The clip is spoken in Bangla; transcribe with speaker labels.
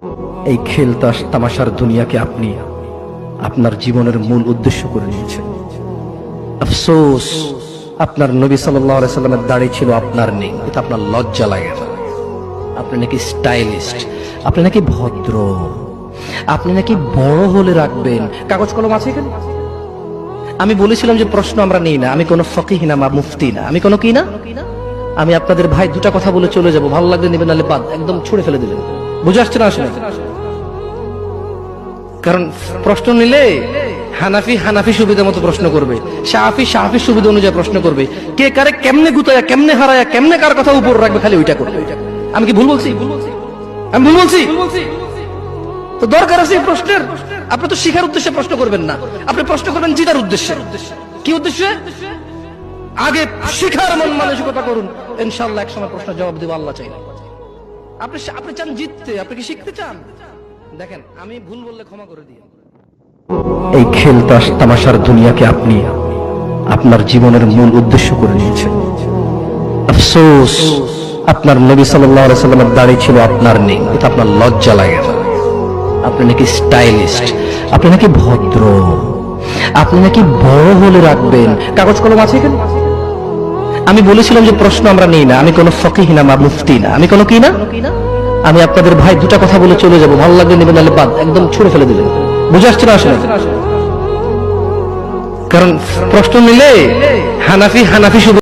Speaker 1: এই খেল তামাশার দুনিয়াকে আপনি আপনার জীবনের মূল উদ্দেশ্য করে নিয়েছেন। আফসোস, আপনার নবী সাল্লাল্লাহু আলাইহি সাল্লামের দাড়ি ছিল, আপনার নেই। এটা আপনার লজ্জা লাগে না? আপনি নাকি স্টাইলিস্ট, আপনি নাকি ভদ্র, আপনি নাকি বড় হলে রাখবেন। কাগজ কলম আছে এখানে? আমি বলেছিলাম যে প্রশ্ন আমরা নেই না। আমি কোনো ফকিহ না বা মুফতি না। আমি কোনো কি না? আমি আপনাদের ভাই দুটা কথা বলে চলে যাব, ভালো লাগলে নেবেন, নাহলে বাদ, একদম ছুড়ে ফেলে দিলেন। বুঝে আসছে না? আসলে কারণ প্রশ্ন নিলে হানাফি হানাফি সুবিধা মতো প্রশ্ন করবে, শাফি শাফি সুবিধা অনুযায়ী প্রশ্ন করবে, কে কারে কেমনে গুতায়া, কেমনে হারায়া, কেমনে কার কথা উপর রাখবে, খালি ওইটা করবে। আমি কি ভুল বলছি? আমি ভুল বলছি? তো দরকার আছে এই প্রশ্নের? আপনি তো শিখার উদ্দেশ্যে প্রশ্ন করবেন না, আপনি প্রশ্ন করবেন জিতার উদ্দেশ্যে। কি উদ্দেশ্যে? আগে শিখার মন মানসিকতা করুন, ইনশাআল্লাহ একসময় প্রশ্নের জবাব দেব আল্লাহ চাইলে। আপনি চান জিততে, আপনি কি শিখতে চান? দেখেন, আমি ভুল বললে ক্ষমা করে দিন। এই খেল তামাশার দুনিয়াকে আপনি আপনার জীবনের মূল উদ্দেশ্য করে নিয়েছেন। আফসোস, আপনার নবী সাল্লাল্লাহু আলাইহি সাল্লামের দাড়ি ছিল, আপনার নেই। এটা আপনার লজ্জা লাগে না? আপনি নাকি স্টাইলিস্ট, আপনি নাকি ভদ্র, আপনি নাকি বড় হলে রাখবেন। কাগজ কলম আছে এখানে? আমি বলেছিলাম যে প্রশ্ন আমরা নেই না। আমি কোনো ফকিহ না বা মুফতি না। আমি কোনো কি না? আমি আপনাদের ভাই দুটা কথা বলে চলে যাব, ভালো লাগলে নেবেন, নাহলে বাদ, একদম ছুড়ে ফেলে দিলেন। বুঝে আসছে না? আসলে কারণ প্রশ্ন নিলে হানাফি হানাফি সুবিধা